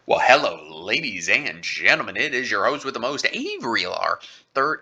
Well, hello, ladies and gentlemen. It is your host with the most, Avery R. Third,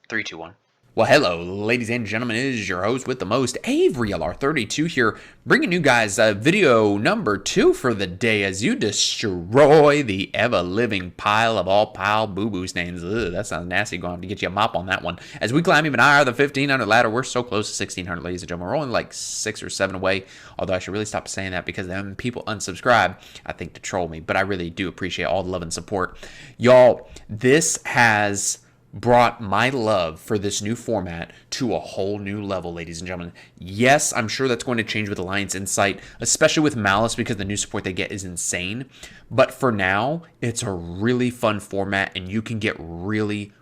3, 2, 1. Well, hello, ladies and gentlemen. It is your host with the most, Avery LR32 here, bringing you guys video number 2 for the day as you destroy the ever-living pile of all pile boo-boo stains. Ugh, that sounds nasty. Going to have to get you a mop on that one. As we climb even higher the 1,500 ladder, we're so close to 1,600, ladies and gentlemen. We're only like 6 or 7 away, although I should really stop saying that because then people unsubscribe, I think, to troll me. But I really do appreciate all the love and support. Y'all, this has brought my love for this new format to a whole new level, ladies and gentlemen. Yes, I'm sure that's going to change with Alliance Insight, especially with Malice, because the new support they get is insane. But for now, it's a really fun format, and you can get really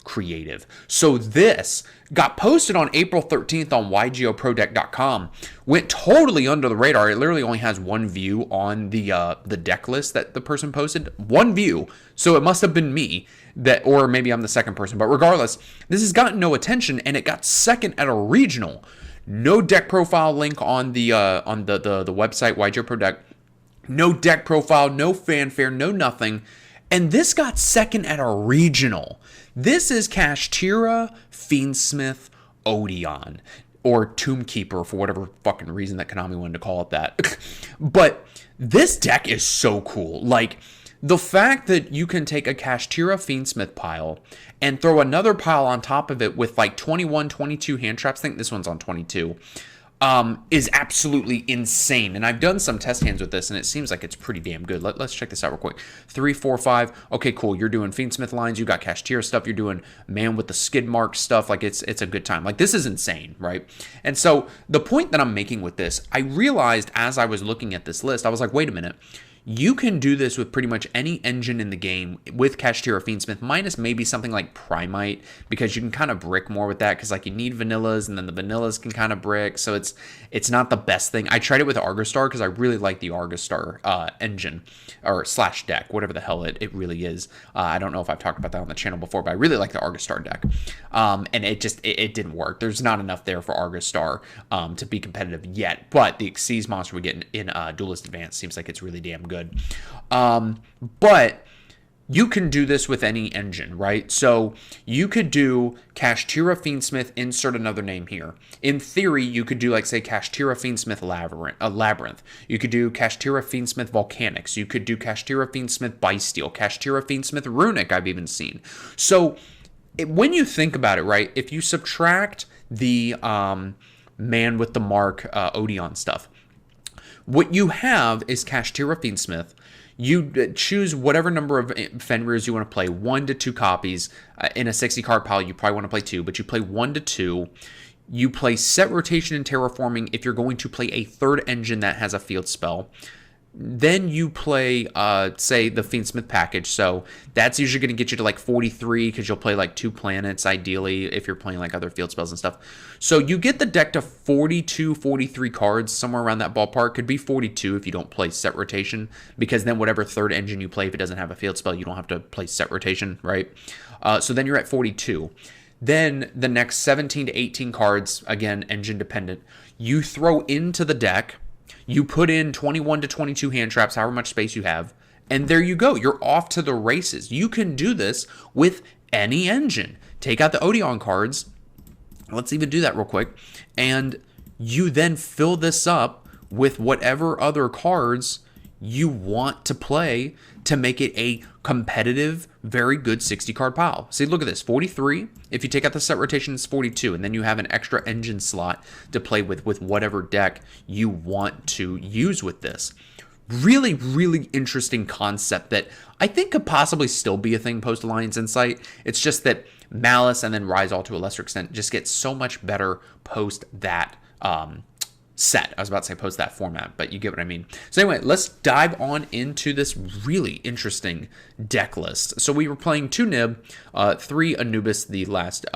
creative. So this got posted on April 13th on YugiohProDeck.com. Went totally under the radar. It literally only has one view on the deck list that the person posted. One view. So it must have been me, that, or maybe I'm the second person. But regardless, this has gotten no attention, and it got second at a regional. No deck profile link on the website Yugioh Pro Deck. No deck profile, no fanfare, no nothing. And this got second at a regional. This is Kashtira Fiendsmith Odion, or Tombkeeper, for whatever fucking reason that Konami wanted to call it that. But this deck is so cool. Like, the fact that you can take a Kashtira Fiendsmith pile and throw another pile on top of it with like 21, 22 hand traps. I think this one's on 22. Is absolutely insane. And I've done some test hands with this, and it seems like it's pretty damn good. Let's check this out real quick. 3, 4, 5. Okay, cool. You're doing Fiendsmith lines. You got Kashtira stuff. You're doing man with the skid mark stuff. Like, it's a good time. Like, this is insane, right? And so the point that I'm making with this, I realized as I was looking at this list, I was like, wait a minute. You can do this with pretty much any engine in the game with Kashtira Fiendsmith, minus maybe something like Primite, because you can kind of brick more with that, because like you need vanillas, and then the vanillas can kind of brick, so it's not the best thing. I tried it with Argostar because I really like the Argostar engine, or slash deck, whatever the hell it really is. I don't know if I've talked about that on the channel before, but I really like the Argostar deck, and it didn't work. There's not enough there for Argostar to be competitive yet, but the Xyz monster we get in Duelist Advance seems like it's really damn good. But you can do this with any engine, right? So you could do Kashtira Fiendsmith, insert another name here. In theory, you could do, like, say, Kashtira Fiendsmith Labyrinth. You could do Kashtira Fiendsmith Volcanics. You could do Kashtira Fiendsmith Bysteel. Kashtira Fiendsmith Runic, I've even seen. So when you think about it, right, if you subtract the man with the mark Odion stuff, what you have is Kashtira Fiendsmith. You choose whatever number of Fenrirs you want to play, 1 to 2 copies. In a 60-card pile, you probably want to play 2, but you play 1 to 2. You play Set Rotation and Terraforming if you're going to play a third engine that has a field spell. Then you play, say, the Fiendsmith package. So that's usually going to get you to like 43, because you'll play like 2 planets, ideally, if you're playing like other field spells and stuff. So you get the deck to 42, 43 cards, somewhere around that ballpark. Could be 42 if you don't play Set Rotation, because then whatever third engine you play, if it doesn't have a field spell, you don't have to play Set Rotation, right? So then you're at 42. Then the next 17 to 18 cards, again, engine dependent, you throw into the deck. You put in 21 to 22 hand traps, however much space you have, and there you go. You're off to the races. You can do this with any engine. Take out the Odion cards. Let's even do that real quick. And you then fill this up with whatever other cards you want to play to make it a competitive, very good 60-card pile. See, look at this, 43. If you take out the Set Rotation, it's 42, and then you have an extra engine slot to play with whatever deck you want to use with this. Really interesting concept that I think could possibly still be a thing post-Alliance Insight. It's just that Malice and then Rise all to a lesser extent just get so much better post that set. I was about to say post that format, but you get what I mean. So anyway, let's dive on into this really interesting deck list. So we were playing 2 Nib, 3 Anubis, the last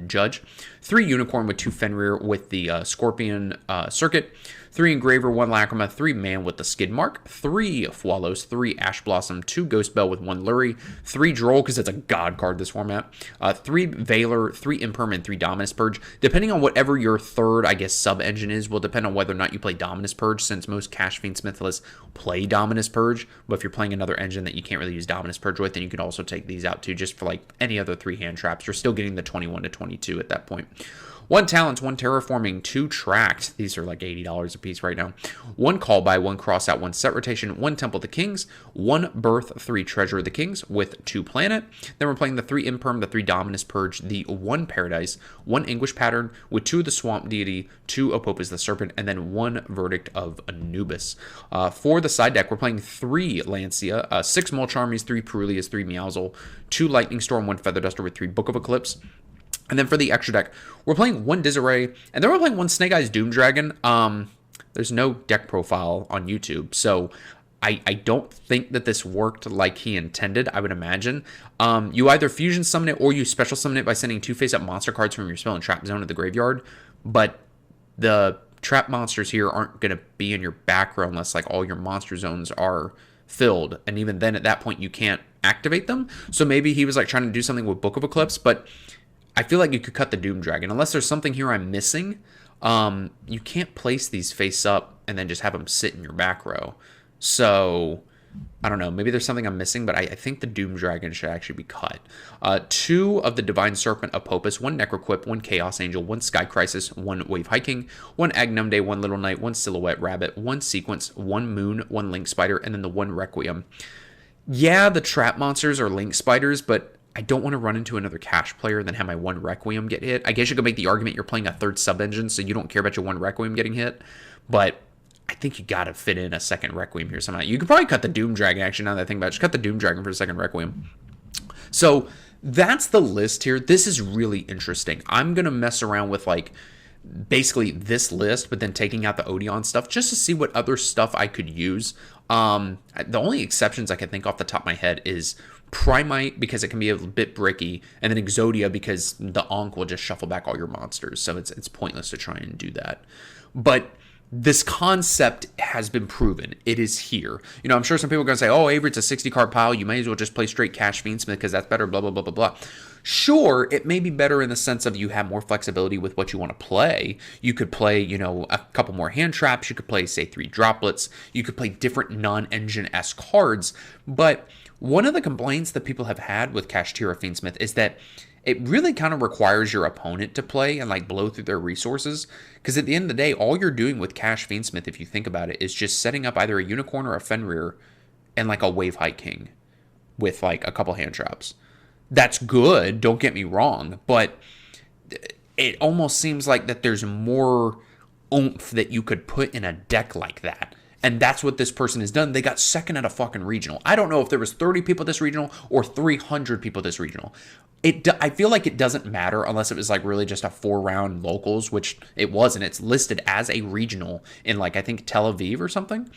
judge, 3 Unicorn with 2 Fenrir with the Scorpion Circuit, 3 Engraver, 1 Lacrima, 3 Man with the Skid Mark, 3 Wallows, 3 Ash Blossom, 2 Ghost Bell with 1 Lurie, 3 Droll, because it's a god card this format, 3 Veiler, 3 Imperm, and 3 Dominus Purge. Depending on whatever your third, I guess, sub-engine is, will depend on whether or not you play Dominus Purge, since most Kashtira Fiendsmith lists play Dominus Purge. But if you're playing another engine that you can't really use Dominus Purge with, then you could also take these out too, just for like any other 3 hand traps. You're still getting the 21 to 22 at that point. 1 Talents, 1 Terraforming, 2 Tracked. These are like $80 a piece right now. 1 Call By, 1 Cross Out, 1 Set Rotation, 1 Temple of the Kings, 1 Birth, 3 Treasure of the Kings with 2 Planet. Then we're playing the 3 Imperm, the 3 Dominus Purge, the 1 Paradise, 1 Anguish Pattern with 2 of the Swamp Deity, 2 Apopus the Serpent, and then 1 Verdict of Anubis. For the side deck, we're playing 3 Lancia, 6 Mulch Armies, 3 Perulias, 3 Meowsle, 2 Lightning Storm, 1 Feather Duster with 3 Book of Eclipse. And then for the extra deck, we're playing 1 Disarray, and then we're playing 1 Snake Eyes Doom Dragon. There's no deck profile on YouTube, so I don't think that this worked like he intended, I would imagine. You either fusion summon it or you special summon it by sending 2 face-up monster cards from your spell and trap zone to the graveyard, but the trap monsters here aren't going to be in your back row unless like all your monster zones are filled, and even then at that point you can't activate them. So maybe he was like trying to do something with Book of Eclipse, but I feel like you could cut the Doom Dragon. Unless there's something here I'm missing, you can't place these face up and then just have them sit in your back row. So, I don't know. Maybe there's something I'm missing, but I think the Doom Dragon should actually be cut. 2 of the Divine Serpent Apopus, 1 Necroquip, 1 Chaos Angel, 1 Sky Crisis, 1 Wave Hiking, 1 Agnumde, 1 Little Knight, 1 Silhouette Rabbit, 1 Sequence, 1 Moon, 1 Link Spider, and then the 1 Requiem. Yeah, the trap monsters are Link Spiders, but I don't want to run into another cash player and then have my 1 Requiem get hit. I guess you could make the argument you're playing a 3rd sub-engine, so you don't care about your 1 Requiem getting hit. But I think you got to fit in a 2nd Requiem here somehow. You could probably cut the Doom Dragon, actually, now that I think about it. Just cut the Doom Dragon for a 2nd Requiem. So that's the list here. This is really interesting. I'm going to mess around with, like, basically this list, but then taking out the Odion stuff just to see what other stuff I could use. The only exceptions I can think off the top of my head is Primite, because it can be a bit bricky, and then Exodia, because the Ankh will just shuffle back all your monsters, so it's pointless to try and do that. But this concept has been proven. It is here. You know, I'm sure some people are going to say, oh, Avery, it's a 60-card pile. You may as well just play straight Kashtira Fiendsmith because that's better, blah, blah, blah, blah, blah. Sure, it may be better in the sense of you have more flexibility with what you want to play. You could play, you know, a couple more hand traps. You could play, say, 3 droplets. You could play different non-engine-esque cards. But one of the complaints that people have had with Kashtira Fiendsmith is that it really kind of requires your opponent to play and like blow through their resources. Because at the end of the day, all you're doing with Kashtira Fiendsmith, if you think about it, is just setting up either a Unicorn or a Fenrir and like a Wave High King with like a couple hand traps. That's good, don't get me wrong, but it almost seems like that there's more oomph that you could put in a deck like that. And that's what this person has done. They got 2nd at a fucking regional. I don't know if there was 30 people at this regional or 300 people at this regional. I feel like it doesn't matter unless it was like really just a 4-round locals, which it wasn't. It's listed as a regional in like, I think Tel Aviv or something.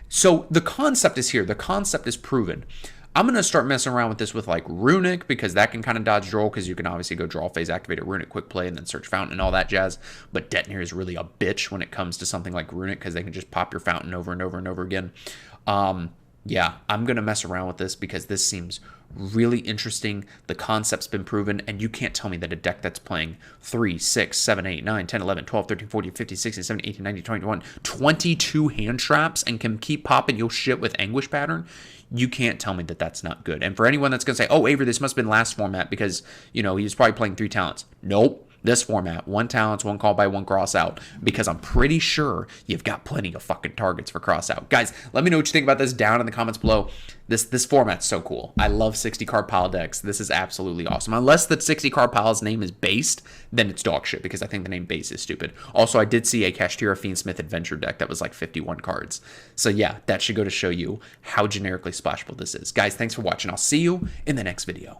So the concept is here. The concept is proven. I'm going to start messing around with this with like Runic, because that can kind of dodge draw, because you can obviously go draw phase, activate a Runic, quick play, and then search Fountain and all that jazz. But Detonator is really a bitch when it comes to something like Runic, because they can just pop your Fountain over and over and over again. Yeah, I'm going to mess around with this because this seems really interesting. The concept's been proven, and you can't tell me that a deck that's playing 3, 6, 7, 8, 9, 10, 11, 12, 13, 14, 15, 16, 17, 18, 19, 20, 21, 22 hand traps and can keep popping your shit with Anguish Pattern. You can't tell me that that's not good. And for anyone that's going to say, oh, Avery, this must have been last format because, you know, he was probably playing 3 talents. Nope. This format, 1 talents, 1 call by, 1 cross out, because I'm pretty sure you've got plenty of fucking targets for cross out. Guys, let me know what you think about this down in the comments below. This format's so cool. I love 60-card pile decks. This is absolutely awesome. Unless the 60-card pile's name is based, then it's dog shit, because I think the name base is stupid. Also, I did see a Kashtira Fiendsmith Adventure deck that was like 51 cards. So yeah, that should go to show you how generically splashable this is. Guys, thanks for watching. I'll see you in the next video.